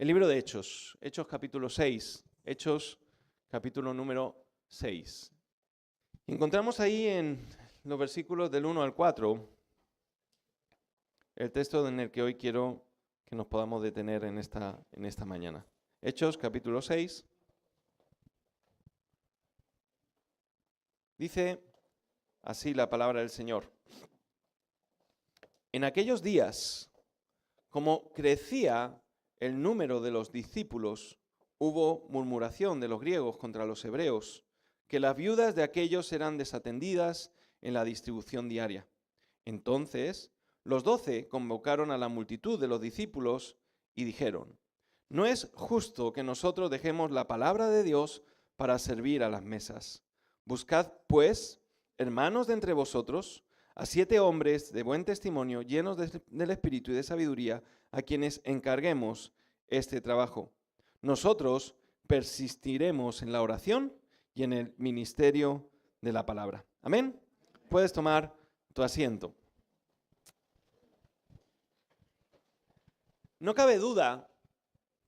El libro de Hechos, Hechos capítulo 6, Hechos capítulo número 6. Encontramos ahí en los versículos del 1 al 4 el texto en el que hoy quiero que nos podamos detener en esta mañana. Hechos capítulo 6. Dice así la palabra del Señor. En aquellos días, como crecía el número de los discípulos, hubo murmuración de los griegos contra los hebreos, que las viudas de aquellos eran desatendidas en la distribución diaria. Entonces, los 12 convocaron a la multitud de los discípulos y dijeron: no es justo que nosotros dejemos la palabra de Dios para servir a las mesas. Buscad, pues, hermanos de entre vosotros, a 7 hombres de buen testimonio, llenos del Espíritu y de sabiduría, a quienes encarguemos este trabajo. Nosotros persistiremos en la oración y en el ministerio de la palabra. Amén. Puedes tomar tu asiento. No cabe duda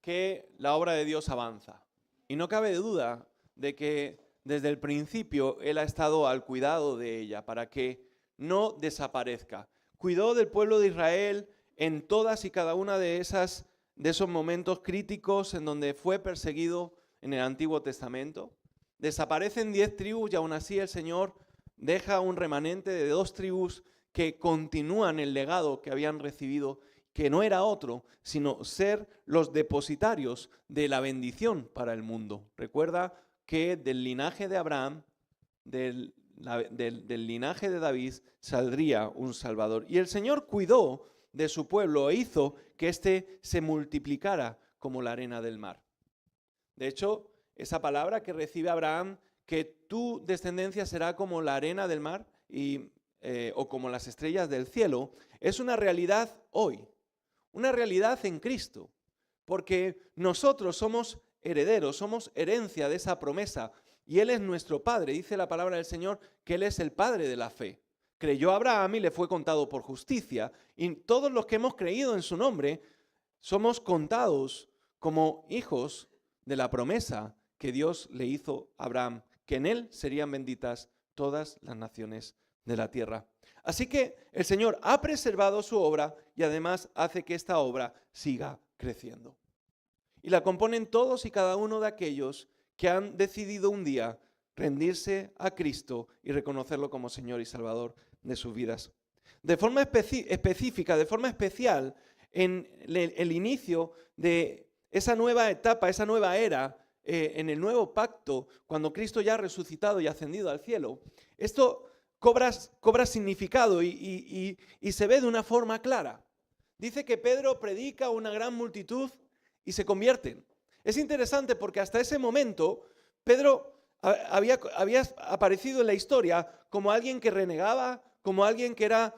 que la obra de Dios avanza. Y no cabe duda de que desde el principio Él ha estado al cuidado de ella para que no desaparezca. Cuidó del pueblo de Israel en todas y cada una de esos momentos críticos en donde fue perseguido en el Antiguo Testamento. Desaparecen 10 tribus y aún así el Señor deja un remanente de 2 tribus que continúan el legado que habían recibido, que no era otro, sino ser los depositarios de la bendición para el mundo. Recuerda que del linaje de Abraham, del linaje de David, saldría un Salvador. Y el Señor cuidó de su pueblo e hizo que éste se multiplicara como la arena del mar. De hecho, esa palabra que recibe Abraham, que tu descendencia será como la arena del mar o como las estrellas del cielo, es una realidad hoy, una realidad en Cristo, porque nosotros somos herederos, somos herencia de esa promesa. Y Él es nuestro Padre. Dice la palabra del Señor que Él es el Padre de la fe. Creyó Abraham y le fue contado por justicia. Y todos los que hemos creído en su nombre somos contados como hijos de la promesa que Dios le hizo a Abraham, que en Él serían benditas todas las naciones de la tierra. Así que el Señor ha preservado su obra y además hace que esta obra siga creciendo. Y la componen todos y cada uno de aquellos que han decidido un día rendirse a Cristo y reconocerlo como Señor y Salvador de sus vidas. De forma específica, de forma especial, en el inicio de esa nueva etapa, esa nueva era, en el nuevo pacto, cuando Cristo ya ha resucitado y ascendido al cielo, esto cobra significado y se ve de una forma clara. Dice que Pedro predica a una gran multitud y se convierten. Es interesante porque hasta ese momento Pedro había aparecido en la historia como alguien que renegaba, como alguien que era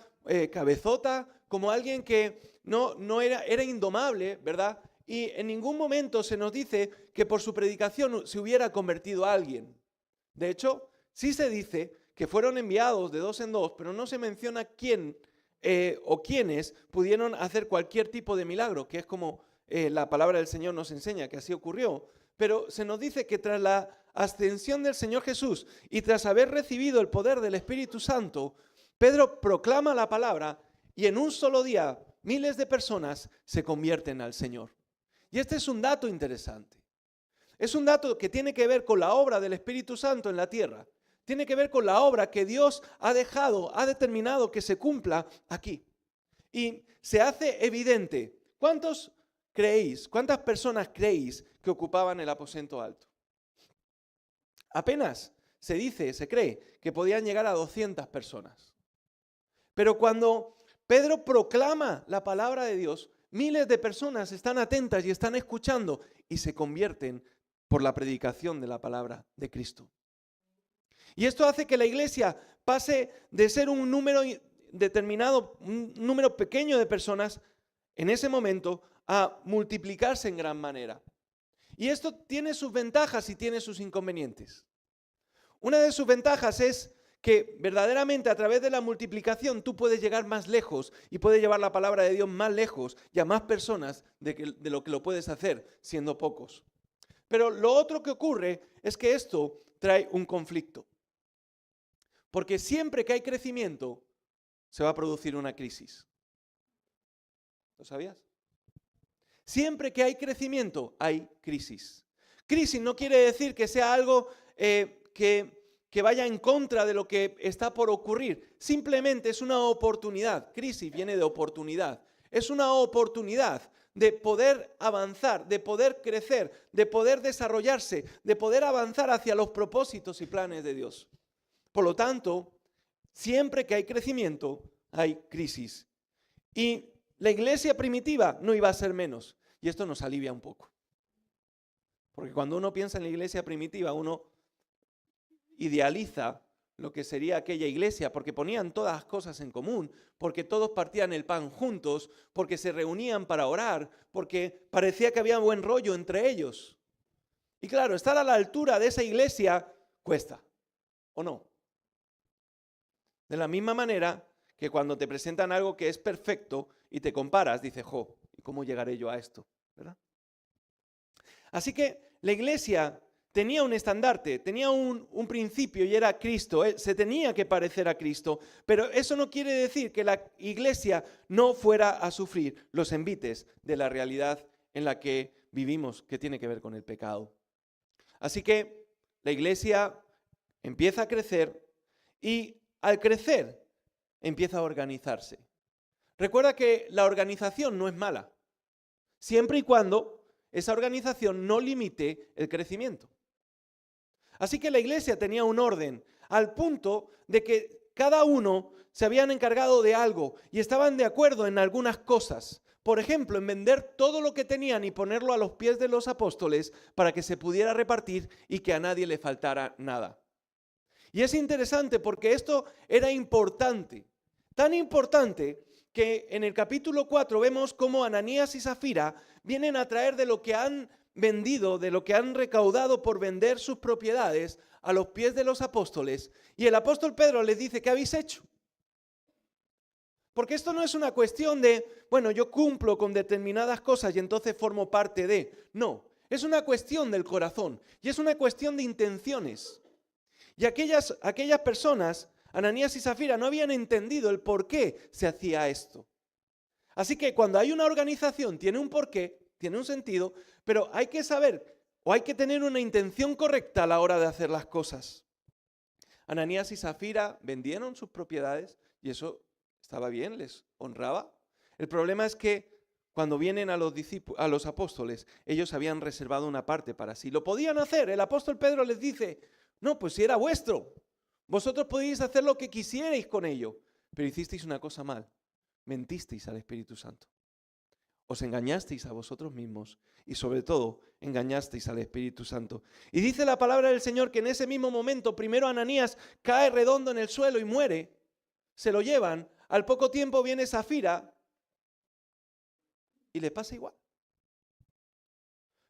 cabezota, como alguien que no era indomable, ¿verdad? Y en ningún momento se nos dice que por su predicación se hubiera convertido a alguien. De hecho, sí se dice que fueron enviados de 2 en 2, pero no se menciona quién o quiénes pudieron hacer cualquier tipo de milagro, que es como la palabra del Señor nos enseña que así ocurrió. Pero se nos dice que tras la ascensión del Señor Jesús y tras haber recibido el poder del Espíritu Santo, Pedro proclama la palabra y en un solo día miles de personas se convierten al Señor. Y este es un dato interesante. Es un dato que tiene que ver con la obra del Espíritu Santo en la tierra. Tiene que ver con la obra que Dios ha determinado que se cumpla aquí. Y se hace evidente. ¿Cuántas personas creéis que ocupaban el aposento alto? Apenas se cree que podían llegar a 200 personas. Pero cuando Pedro proclama la palabra de Dios, miles de personas están atentas y están escuchando y se convierten por la predicación de la palabra de Cristo. Y esto hace que la iglesia pase de ser un número determinado, un número pequeño de personas en ese momento, a multiplicarse en gran manera. Y esto tiene sus ventajas y tiene sus inconvenientes. Una de sus ventajas es que verdaderamente a través de la multiplicación tú puedes llegar más lejos y puedes llevar la palabra de Dios más lejos y a más personas de lo que lo puedes hacer siendo pocos. Pero lo otro que ocurre es que esto trae un conflicto. Porque siempre que hay crecimiento, se va a producir una crisis. ¿Lo sabías? Siempre que hay crecimiento, hay crisis. Crisis no quiere decir que sea algo que vaya en contra de lo que está por ocurrir. Simplemente es una oportunidad. Crisis viene de oportunidad. Es una oportunidad de poder avanzar, de poder crecer, de poder desarrollarse, de poder avanzar hacia los propósitos y planes de Dios. Por lo tanto, siempre que hay crecimiento, hay crisis. Y la iglesia primitiva no iba a ser menos. Y esto nos alivia un poco. Porque cuando uno piensa en la iglesia primitiva, uno idealiza lo que sería aquella iglesia, porque ponían todas las cosas en común, porque todos partían el pan juntos, porque se reunían para orar, porque parecía que había buen rollo entre ellos. Y claro, estar a la altura de esa iglesia cuesta, ¿o no? De la misma manera que cuando te presentan algo que es perfecto y te comparas, dices, jo, ¿y cómo llegaré yo a esto? ¿Verdad? Así que la iglesia tenía un estandarte, tenía un principio y era Cristo. Se tenía que parecer a Cristo, pero eso no quiere decir que la iglesia no fuera a sufrir los envites de la realidad en la que vivimos, que tiene que ver con el pecado. Así que la iglesia empieza a crecer y al crecer empieza a organizarse. Recuerda que la organización no es mala, siempre y cuando esa organización no limite el crecimiento. Así que la iglesia tenía un orden, al punto de que cada uno se habían encargado de algo y estaban de acuerdo en algunas cosas. Por ejemplo, en vender todo lo que tenían y ponerlo a los pies de los apóstoles para que se pudiera repartir y que a nadie le faltara nada. Y es interesante porque esto era importante, tan importante que en el capítulo 4 vemos cómo Ananías y Zafira vienen a traer de lo que han vendido, de lo que han recaudado por vender sus propiedades a los pies de los apóstoles. Y el apóstol Pedro les dice, ¿qué habéis hecho? Porque esto no es una cuestión de, bueno, yo cumplo con determinadas cosas y entonces formo parte de. No, es una cuestión del corazón y es una cuestión de intenciones. Y aquellas personas, Ananías y Zafira, no habían entendido el por qué se hacía esto. Así que cuando hay una organización, tiene un porqué, tiene un sentido, pero hay que saber o hay que tener una intención correcta a la hora de hacer las cosas. Ananías y Zafira vendieron sus propiedades y eso estaba bien, les honraba. El problema es que cuando vienen a los apóstoles, ellos habían reservado una parte para sí. Lo podían hacer, el apóstol Pedro les dice, no, pues si era vuestro, vosotros podíais hacer lo que quisierais con ello, pero hicisteis una cosa mal, mentisteis al Espíritu Santo. Os engañasteis a vosotros mismos y sobre todo engañasteis al Espíritu Santo. Y dice la palabra del Señor que en ese mismo momento primero Ananías cae redondo en el suelo y muere, se lo llevan, al poco tiempo viene Zafira y le pasa igual.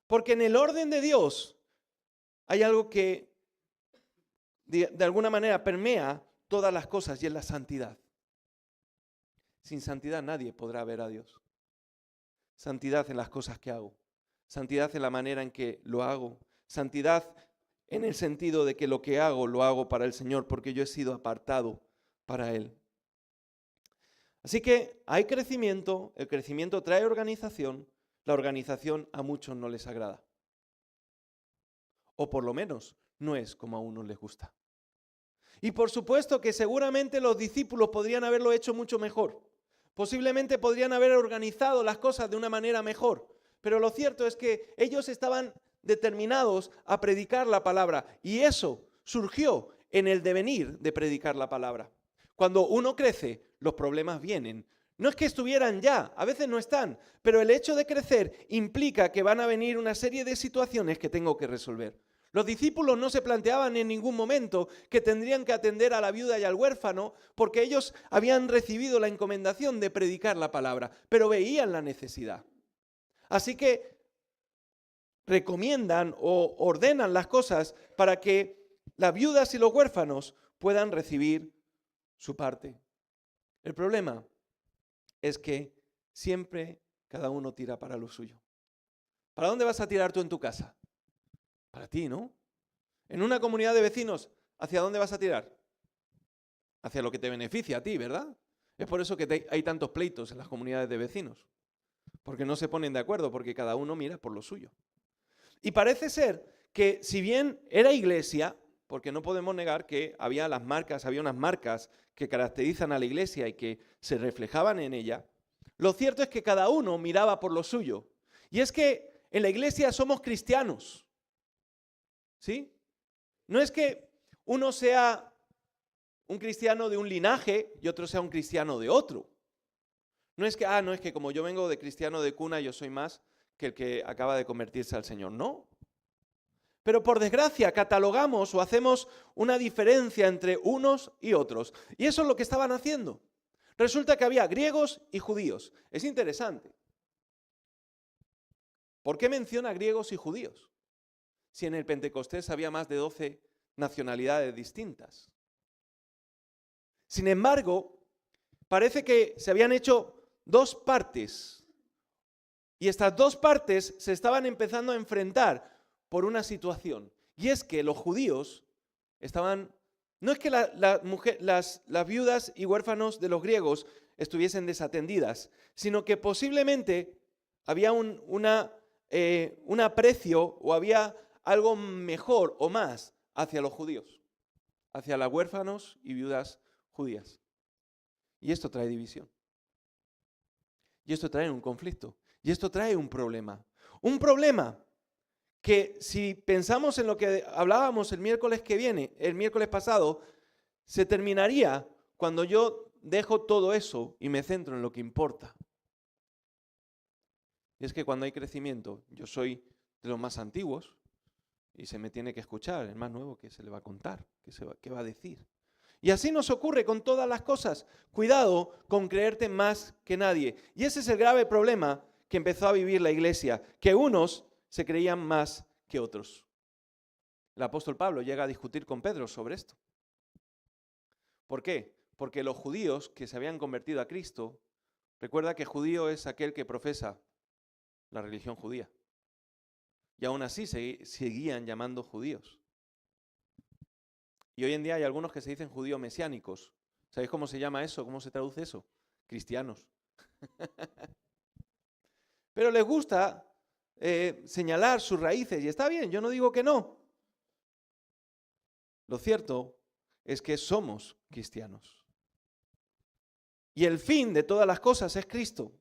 Porque en el orden de Dios hay algo que de alguna manera permea todas las cosas y es la santidad. Sin santidad nadie podrá ver a Dios. Santidad en las cosas que hago. Santidad en la manera en que lo hago. Santidad en el sentido de que lo que hago lo hago para el Señor porque yo he sido apartado para Él. Así que hay crecimiento, el crecimiento trae organización, la organización a muchos no les agrada. O por lo menos no es como a unos les gusta. Y por supuesto que seguramente los discípulos podrían haberlo hecho mucho mejor. Posiblemente podrían haber organizado las cosas de una manera mejor. Pero lo cierto es que ellos estaban determinados a predicar la palabra. Y eso surgió en el devenir de predicar la palabra. Cuando uno crece, los problemas vienen. No es que estuvieran ya, a veces no están. Pero el hecho de crecer implica que van a venir una serie de situaciones que tengo que resolver. Los discípulos no se planteaban en ningún momento que tendrían que atender a la viuda y al huérfano porque ellos habían recibido la encomendación de predicar la palabra, pero veían la necesidad. Así que recomiendan o ordenan las cosas para que las viudas y los huérfanos puedan recibir su parte. El problema es que siempre cada uno tira para lo suyo. ¿Para dónde vas a tirar tú en tu casa? Para ti, ¿no? En una comunidad de vecinos, ¿hacia dónde vas a tirar? Hacia lo que te beneficia a ti, ¿verdad? Es por eso que hay tantos pleitos en las comunidades de vecinos. Porque no se ponen de acuerdo, porque cada uno mira por lo suyo. Y parece ser que si bien era iglesia, porque no podemos negar que había unas marcas que caracterizan a la iglesia y que se reflejaban en ella, lo cierto es que cada uno miraba por lo suyo. Y es que en la iglesia somos cristianos, ¿sí? No es que uno sea un cristiano de un linaje y otro sea un cristiano de otro. No es que como yo vengo de cristiano de cuna, yo soy más que el que acaba de convertirse al Señor. No. Pero por desgracia catalogamos o hacemos una diferencia entre unos y otros. Y eso es lo que estaban haciendo. Resulta que había griegos y judíos. Es interesante. ¿Por qué menciona griegos y judíos? Si en el Pentecostés había más de 12 nacionalidades distintas. Sin embargo, parece que se habían hecho dos partes. Y estas dos partes se estaban empezando a enfrentar por una situación. Y es que los judíos estaban... No es que las viudas y huérfanos de los griegos estuviesen desatendidas, sino que posiblemente había un aprecio o había algo mejor o más hacia los judíos, hacia las huérfanos y viudas judías. Y esto trae división. Y esto trae un conflicto. Y esto trae un problema. Un problema que si pensamos en lo que hablábamos el miércoles pasado, se terminaría cuando yo dejo todo eso y me centro en lo que importa. Y es que cuando hay crecimiento, yo soy de los más antiguos y se me tiene que escuchar, el más nuevo que se le va a contar, qué va a decir. Y así nos ocurre con todas las cosas. Cuidado con creerte más que nadie. Y ese es el grave problema que empezó a vivir la iglesia, que unos se creían más que otros. El apóstol Pablo llega a discutir con Pedro sobre esto. ¿Por qué? Porque los judíos que se habían convertido a Cristo, recuerda que judío es aquel que profesa la religión judía. Y aún así seguían llamando judíos. Y hoy en día hay algunos que se dicen judíos mesiánicos. ¿Sabéis cómo se llama eso? ¿Cómo se traduce eso? Cristianos. Pero les gusta señalar sus raíces y está bien, yo no digo que no. Lo cierto es que somos cristianos. Y el fin de todas las cosas es Cristo.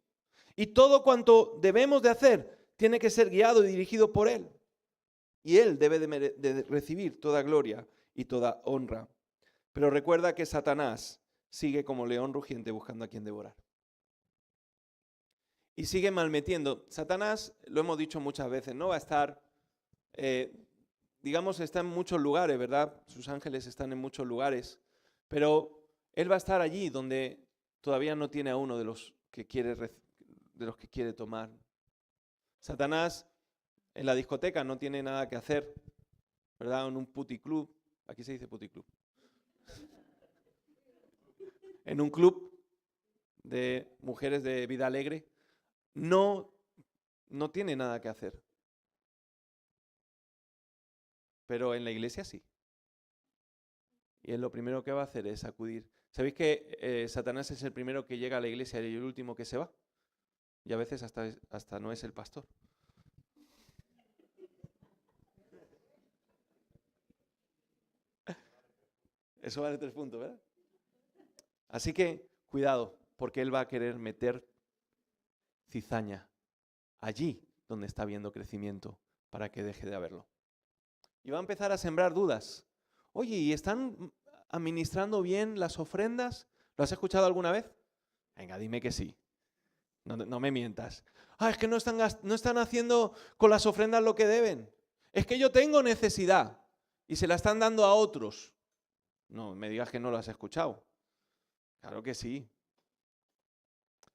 Y todo cuanto debemos de hacer tiene que ser guiado y dirigido por Él. Y Él debe de recibir toda gloria y toda honra. Pero recuerda que Satanás sigue como león rugiente buscando a quien devorar. Y sigue malmetiendo. Satanás, lo hemos dicho muchas veces, no va a estar, está en muchos lugares, ¿verdad? Sus ángeles están en muchos lugares, pero él va a estar allí donde todavía no tiene a uno de los que quiere tomar. Satanás en la discoteca no tiene nada que hacer, ¿verdad? En un puticlub, aquí se dice puticlub, en un club de mujeres de vida alegre, no tiene nada que hacer. Pero en la iglesia sí. Y él lo primero que va a hacer es acudir. ¿Sabéis que Satanás es el primero que llega a la iglesia y el último que se va? Y a veces hasta no es el pastor. Eso vale 3 puntos, ¿verdad? Así que cuidado, porque él va a querer meter cizaña allí donde está habiendo crecimiento para que deje de haberlo. Y va a empezar a sembrar dudas. Oye, ¿y están administrando bien las ofrendas? ¿Lo has escuchado alguna vez? Venga, dime que sí. No me mientas. Es que no están haciendo con las ofrendas lo que deben. Es que yo tengo necesidad y se la están dando a otros. No me digas que no lo has escuchado. Claro que sí.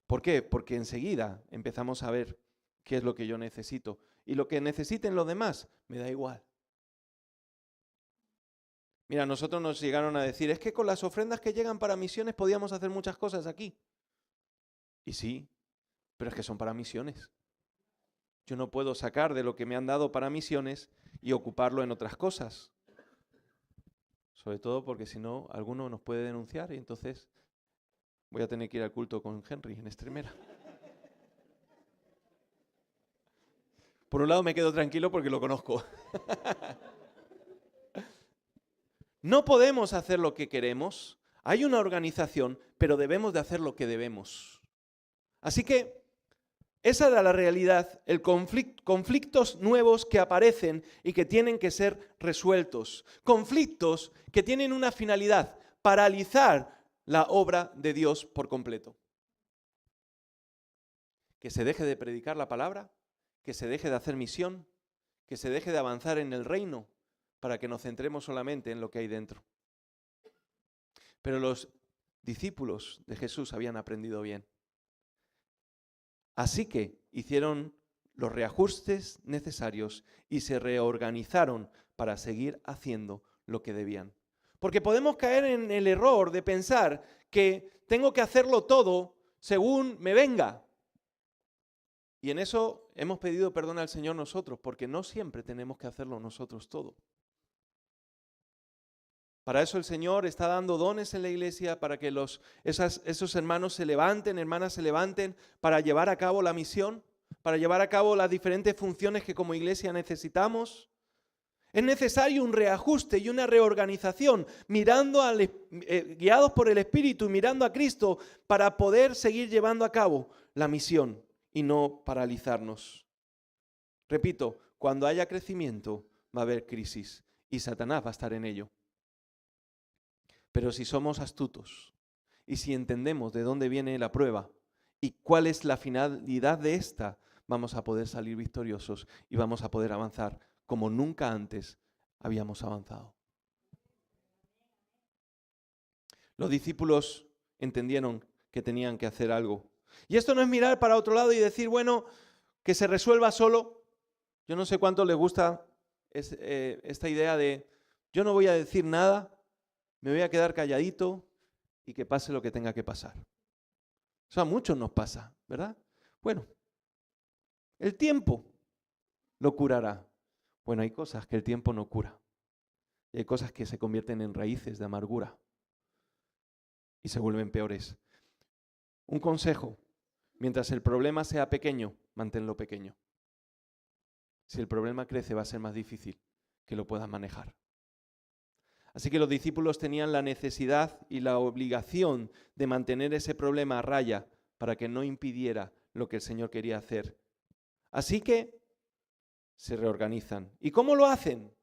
¿Por qué? Porque enseguida empezamos a ver qué es lo que yo necesito. Y lo que necesiten los demás, me da igual. Mira, nosotros nos llegaron a decir, es que con las ofrendas que llegan para misiones podíamos hacer muchas cosas aquí. Y sí, pero es que son para misiones. Yo no puedo sacar de lo que me han dado para misiones y ocuparlo en otras cosas. Sobre todo porque si no, alguno nos puede denunciar y entonces voy a tener que ir al culto con Henry en Extremera. Por un lado me quedo tranquilo porque lo conozco. No podemos hacer lo que queremos. Hay una organización, pero debemos de hacer lo que debemos. Así que esa era la realidad, conflictos nuevos que aparecen y que tienen que ser resueltos. Conflictos que tienen una finalidad, paralizar la obra de Dios por completo. Que se deje de predicar la palabra, que se deje de hacer misión, que se deje de avanzar en el reino, para que nos centremos solamente en lo que hay dentro. Pero los discípulos de Jesús habían aprendido bien. Así que hicieron los reajustes necesarios y se reorganizaron para seguir haciendo lo que debían. Porque podemos caer en el error de pensar que tengo que hacerlo todo según me venga. Y en eso hemos pedido perdón al Señor nosotros, porque no siempre tenemos que hacerlo nosotros todo. Para eso el Señor está dando dones en la iglesia para que esos hermanos se levanten, hermanas se levanten para llevar a cabo la misión, para llevar a cabo las diferentes funciones que como iglesia necesitamos. Es necesario un reajuste y una reorganización, guiados por el Espíritu y mirando a Cristo para poder seguir llevando a cabo la misión y no paralizarnos. Repito, cuando haya crecimiento va a haber crisis y Satanás va a estar en ello. Pero si somos astutos y si entendemos de dónde viene la prueba y cuál es la finalidad de esta, vamos a poder salir victoriosos y vamos a poder avanzar como nunca antes habíamos avanzado. Los discípulos entendieron que tenían que hacer algo. Y esto no es mirar para otro lado y decir, bueno, que se resuelva solo. Yo no sé cuánto les gusta esta idea de yo no voy a decir nada, me voy a quedar calladito y que pase lo que tenga que pasar. Eso a muchos nos pasa, ¿verdad? Bueno, el tiempo lo curará. Bueno, hay cosas que el tiempo no cura. Y hay cosas que se convierten en raíces de amargura y se vuelven peores. Un consejo, mientras el problema sea pequeño, manténlo pequeño. Si el problema crece, va a ser más difícil que lo puedas manejar. Así que los discípulos tenían la necesidad y la obligación de mantener ese problema a raya para que no impidiera lo que el Señor quería hacer. Así que se reorganizan. ¿Y cómo lo hacen?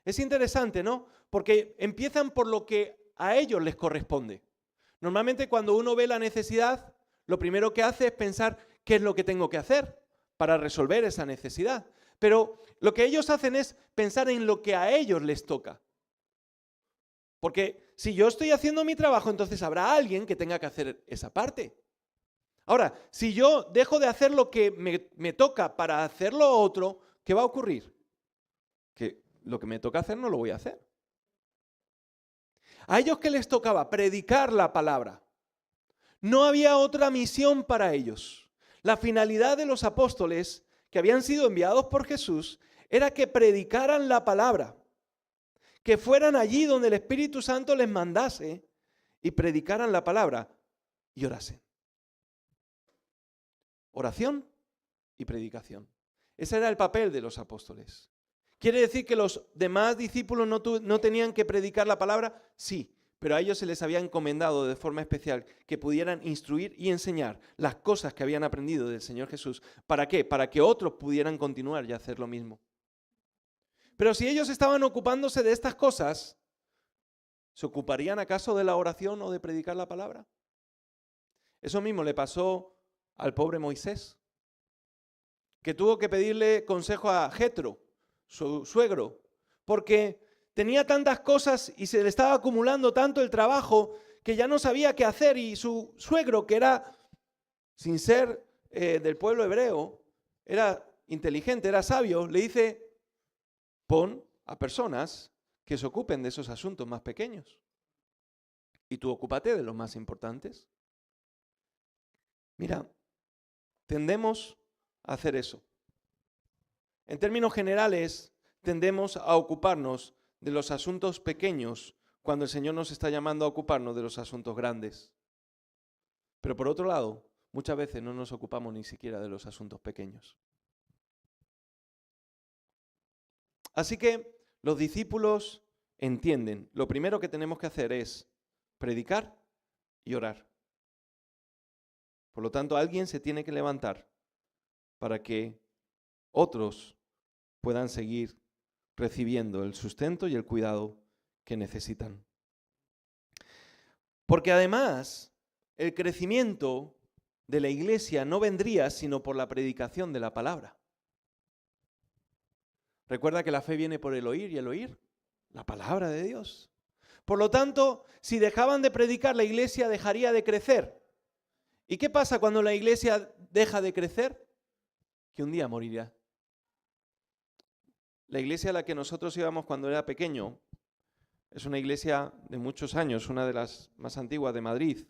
Es interesante, ¿no? Porque empiezan por lo que a ellos les corresponde. Normalmente cuando uno ve la necesidad, lo primero que hace es pensar qué es lo que tengo que hacer para resolver esa necesidad. Pero lo que ellos hacen es pensar en lo que a ellos les toca. Porque si yo estoy haciendo mi trabajo, entonces habrá alguien que tenga que hacer esa parte. Ahora, si yo dejo de hacer lo que me toca para hacer lo otro, ¿qué va a ocurrir? Que lo que me toca hacer no lo voy a hacer. A ellos que les tocaba predicar la palabra. No había otra misión para ellos. La finalidad de los apóstoles que habían sido enviados por Jesús era que predicaran la palabra. Que fueran allí donde el Espíritu Santo les mandase y predicaran la palabra y orasen. Oración y predicación. Ese era el papel de los apóstoles. ¿Quiere decir que los demás discípulos no tenían que predicar la palabra? Sí, pero a ellos se les había encomendado de forma especial que pudieran instruir y enseñar las cosas que habían aprendido del Señor Jesús. ¿Para qué? Para que otros pudieran continuar y hacer lo mismo. Pero si ellos estaban ocupándose de estas cosas, ¿se ocuparían acaso de la oración o de predicar la palabra? Eso mismo le pasó al pobre Moisés, que tuvo que pedirle consejo a Jetro, su suegro, porque tenía tantas cosas y se le estaba acumulando tanto el trabajo que ya no sabía qué hacer, y su suegro, que era, sin ser del pueblo hebreo, era inteligente, era sabio, le dice: pon a personas que se ocupen de esos asuntos más pequeños. Y tú ocúpate de los más importantes. Mira, tendemos a hacer eso. En términos generales, tendemos a ocuparnos de los asuntos pequeños cuando el Señor nos está llamando a ocuparnos de los asuntos grandes. Pero por otro lado, muchas veces no nos ocupamos ni siquiera de los asuntos pequeños. Así que los discípulos entienden, lo primero que tenemos que hacer es predicar y orar. Por lo tanto, alguien se tiene que levantar para que otros puedan seguir recibiendo el sustento y el cuidado que necesitan. Porque además, el crecimiento de la iglesia no vendría sino por la predicación de la palabra. Recuerda que la fe viene por el oír y el oír la palabra de Dios. Por lo tanto, si dejaban de predicar, la iglesia dejaría de crecer. ¿Y qué pasa cuando la iglesia deja de crecer? Que un día morirá. La iglesia a la que nosotros íbamos cuando era pequeño es una iglesia de muchos años, una de las más antiguas de Madrid.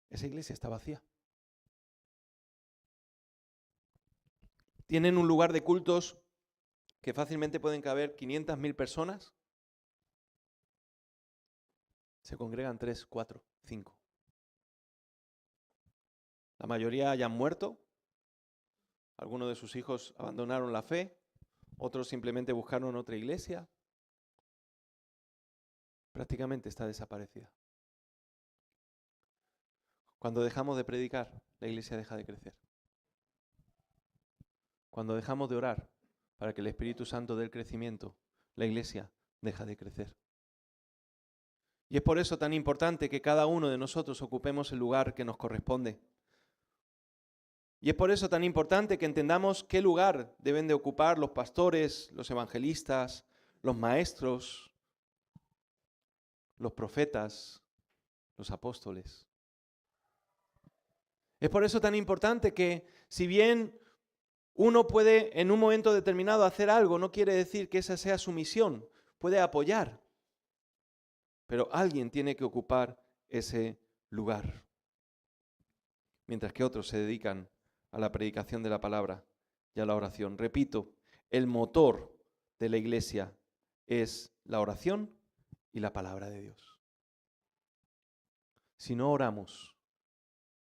Esa iglesia está vacía. Tienen un lugar de cultos que fácilmente pueden caber 500.000 personas. Se congregan 3, 4, 5. La mayoría ya han muerto. Algunos de sus hijos abandonaron la fe. Otros simplemente buscaron otra iglesia. Prácticamente está desaparecida. Cuando dejamos de predicar, la iglesia deja de crecer. Cuando dejamos de orar para que el Espíritu Santo dé el crecimiento, la iglesia deja de crecer. Y es por eso tan importante que cada uno de nosotros ocupemos el lugar que nos corresponde. Y es por eso tan importante que entendamos qué lugar deben de ocupar los pastores, los evangelistas, los maestros, los profetas, los apóstoles. Es por eso tan importante que si bien uno puede en un momento determinado hacer algo, no quiere decir que esa sea su misión, puede apoyar, pero alguien tiene que ocupar ese lugar, mientras que otros se dedican a la predicación de la palabra y a la oración. Repito, el motor de la iglesia es la oración y la palabra de Dios. Si no oramos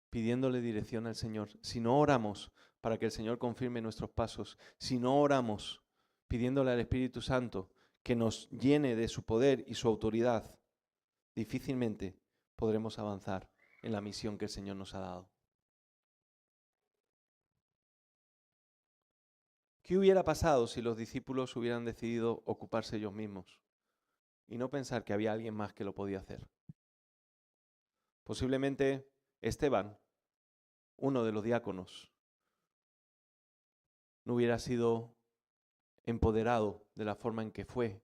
pidiéndole dirección al Señor, si no oramos para que el Señor confirme nuestros pasos, si no oramos pidiéndole al Espíritu Santo que nos llene de su poder y su autoridad, difícilmente podremos avanzar en la misión que el Señor nos ha dado. ¿Qué hubiera pasado si los discípulos hubieran decidido ocuparse ellos mismos y no pensar que había alguien más que lo podía hacer? Posiblemente Esteban, uno de los diáconos, no hubiera sido empoderado de la forma en que fue.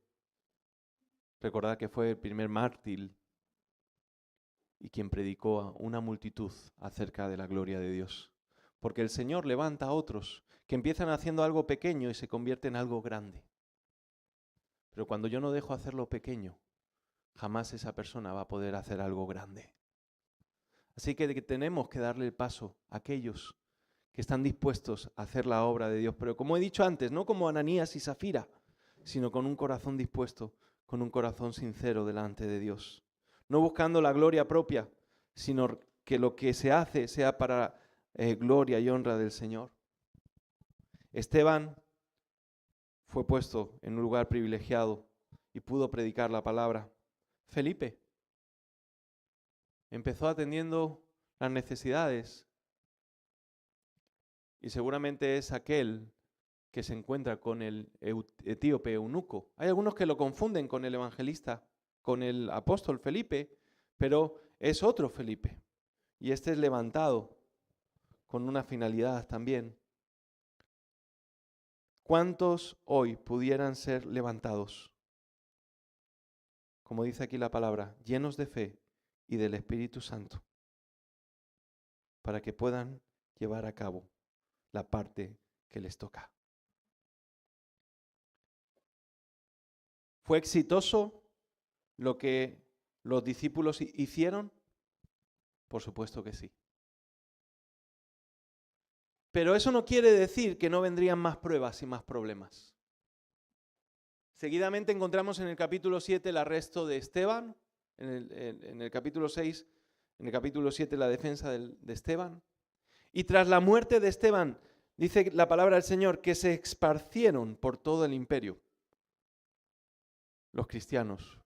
Recordad que fue el primer mártir y quien predicó a una multitud acerca de la gloria de Dios. Porque el Señor levanta a otros que empiezan haciendo algo pequeño y se convierte en algo grande. Pero cuando yo no dejo hacerlo pequeño, jamás esa persona va a poder hacer algo grande. Así que tenemos que darle el paso a aquellos que están dispuestos a hacer la obra de Dios. Pero como he dicho antes, no como Ananías y Zafira, sino con un corazón dispuesto, con un corazón sincero delante de Dios. No buscando la gloria propia, sino que lo que se hace sea para gloria y honra del Señor. Esteban fue puesto en un lugar privilegiado y pudo predicar la palabra. Felipe empezó atendiendo las necesidades y seguramente es aquel que se encuentra con el etíope eunuco. Hay algunos que lo confunden con el evangelista, con el apóstol Felipe, pero es otro Felipe. Y este es levantado con una finalidad también. ¿Cuántos hoy pudieran ser levantados? Como dice aquí la palabra, llenos de fe y del Espíritu Santo, para que puedan llevar a cabo la parte que les toca. ¿Fue exitoso lo que los discípulos hicieron? Por supuesto que sí. Pero eso no quiere decir que no vendrían más pruebas y más problemas. Seguidamente encontramos en el capítulo 7 el arresto de Esteban, en el capítulo 6, en el capítulo 7 la defensa de Esteban. Y tras la muerte de Esteban, dice la palabra del Señor, que se esparcieron por todo el imperio los cristianos,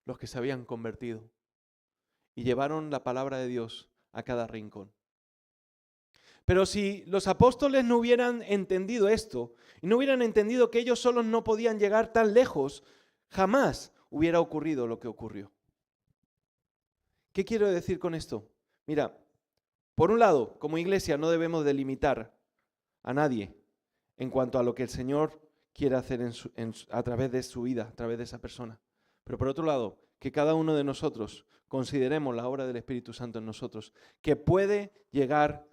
los que se habían convertido, y llevaron la palabra de Dios a cada rincón. Pero si los apóstoles no hubieran entendido esto, y no hubieran entendido que ellos solos no podían llegar tan lejos, jamás hubiera ocurrido lo que ocurrió. ¿Qué quiero decir con esto? Mira, por un lado, como iglesia no debemos delimitar a nadie en cuanto a lo que el Señor quiere hacer a través de su vida, a través de esa persona. Pero por otro lado, que cada uno de nosotros consideremos la obra del Espíritu Santo en nosotros, que puede llevar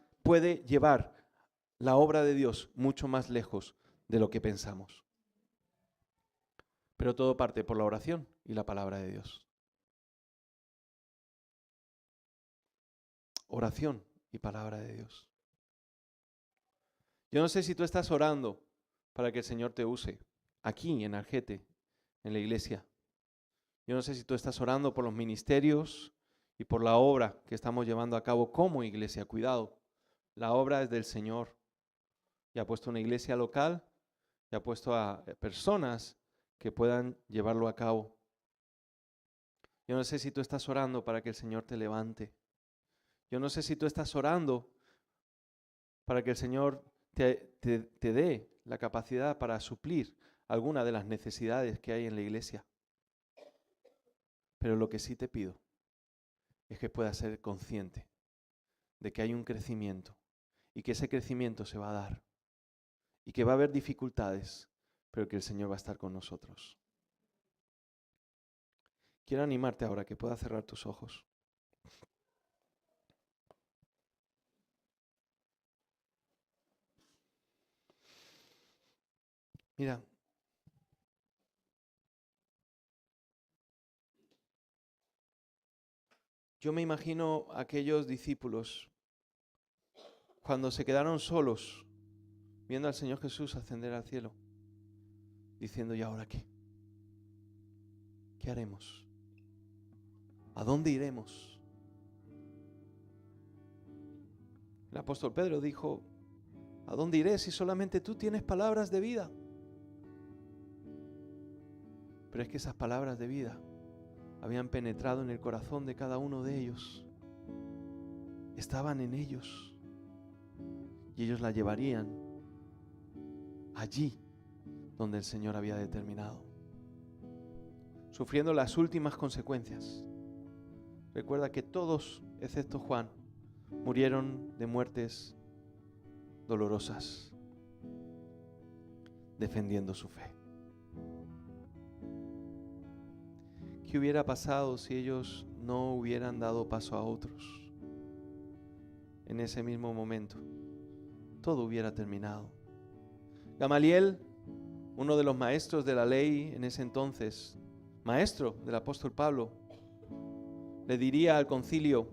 la obra de Dios mucho más lejos de lo que pensamos. Pero todo parte por la oración y la palabra de Dios. Oración y palabra de Dios. Yo no sé si tú estás orando para que el Señor te use aquí en Argete, en la iglesia. Yo no sé si tú estás orando por los ministerios y por la obra que estamos llevando a cabo como iglesia. Cuidado, la obra es del Señor. Y ha puesto una iglesia local y ha puesto a personas que puedan llevarlo a cabo. Yo no sé si tú estás orando para que el Señor te levante. Yo no sé si tú estás orando para que el Señor te dé la capacidad para suplir alguna de las necesidades que hay en la iglesia. Pero lo que sí te pido es que puedas ser consciente de que hay un crecimiento y que ese crecimiento se va a dar y que va a haber dificultades, pero que el Señor va a estar con nosotros. Quiero animarte ahora que puedas cerrar tus ojos. Mira, yo me imagino a aquellos discípulos cuando se quedaron solos viendo al Señor Jesús ascender al cielo, diciendo, ¿y ahora qué? ¿Qué haremos? ¿A dónde iremos? El apóstol Pedro dijo, ¿a dónde iré si solamente tú tienes palabras de vida? Pero es que esas palabras de vida habían penetrado en el corazón de cada uno de ellos. Estaban en ellos. Y ellos la llevarían allí donde el Señor había determinado. Sufriendo las últimas consecuencias. Recuerda que todos, excepto Juan, murieron de muertes dolorosas, defendiendo su fe. ¿Qué hubiera pasado si ellos no hubieran dado paso a otros? En ese mismo momento, todo hubiera terminado. Gamaliel, uno de los maestros de la ley en ese entonces, maestro del apóstol Pablo, le diría al concilio,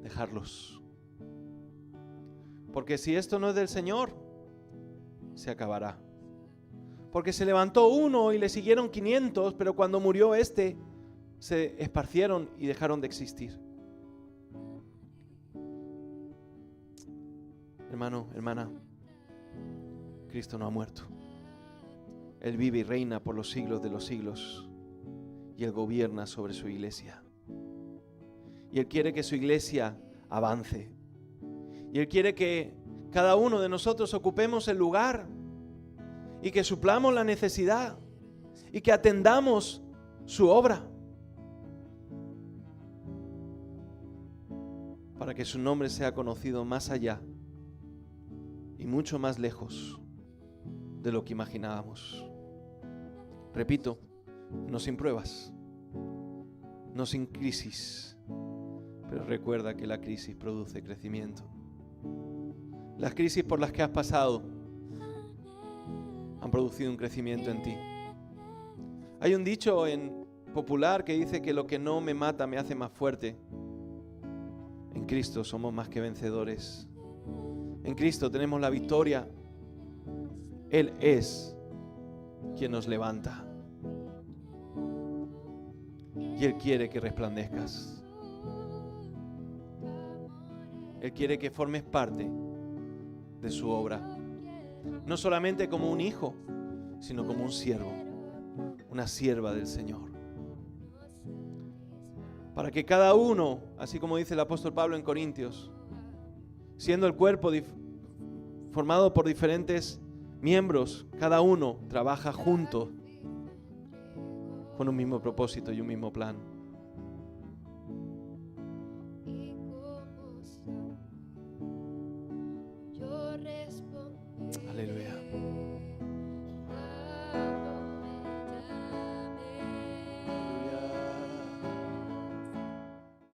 dejarlos. Porque si esto no es del Señor, se acabará. Porque se levantó uno y le siguieron 500, pero cuando murió este, se esparcieron y dejaron de existir. Hermano, hermana, Cristo no ha muerto. Él vive y reina por los siglos de los siglos. Y Él gobierna sobre su iglesia. Y Él quiere que su iglesia avance. Y Él quiere que cada uno de nosotros ocupemos el lugar y que suplamos la necesidad y que atendamos su obra para que su nombre sea conocido más allá y mucho más lejos de lo que imaginábamos. Repito, no sin pruebas, no sin crisis, pero recuerda que la crisis produce crecimiento. Las crisis por las que has pasado han producido un crecimiento en ti. Hay un dicho popular que dice que lo que no me mata me hace más fuerte. En Cristo somos más que vencedores. En Cristo tenemos la victoria. Él es quien nos levanta. Y Él quiere que resplandezcas. Él quiere que formes parte de su obra. No solamente como un hijo, sino como un siervo, una sierva del Señor. Para que cada uno, así como dice el apóstol Pablo en Corintios, siendo el cuerpo formado por diferentes miembros, cada uno trabaja junto con un mismo propósito y un mismo plan.